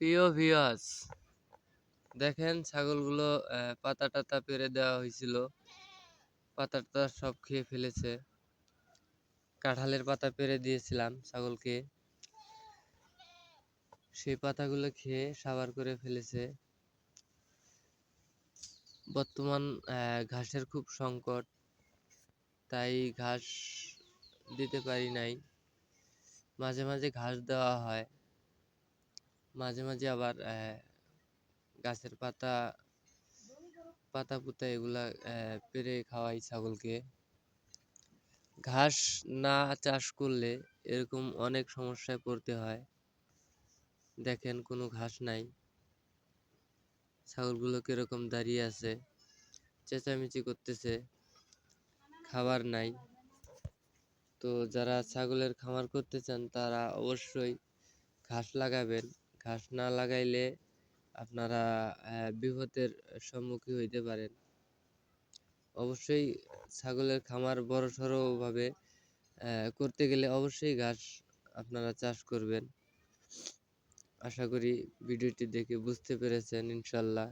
প্রিয় ভিউয়ার্স, দেখেন ছাগলগুলো পাতা টাতা পেড়ে দেওয়া হয়েছিল, পাতা টাতা সব খেয়ে ফেলেছে। কাঁঠালের পাতা পেড়ে দিয়েছিলাম ছাগলকে, সেই পাতাগুলো খেয়ে সাবার করে ফেলেছে। বর্তমান ঘাসের খুব সংকট, তাই ঘাস দিতে পারি নাই। মাঝে মাঝে ঘাস দেওয়া হয়, মাঝে মাঝে আবার গাছের পাতা পুতা এগুলা পেড়ে খাওয়াই ছাগলকে। ঘাস না চাষ করলে এরকম অনেক সমস্যায় পড়তে হয়। দেখেন কোনো ঘাস নাই, ছাগলগুলো কিরকম দাঁড়িয়ে আছে, চেঁচামেচি করতেছে, খাবার নাই। তো যারা ছাগলের খামার করতে চান তারা অবশ্যই ঘাস লাগাবেন। ঘাস না লাগাইলে আপনারা বিপদের সম্মুখীন হইতে পারেন। অবশ্যই ছাগলের খামার বড়সড় ভাবে করতে গেলে অবশ্যই ঘাস আপনারা চাষ করবেন। আশা করি ভিডিওটি দেখে বুঝতে পেরেছেন ইনশাল্লাহ।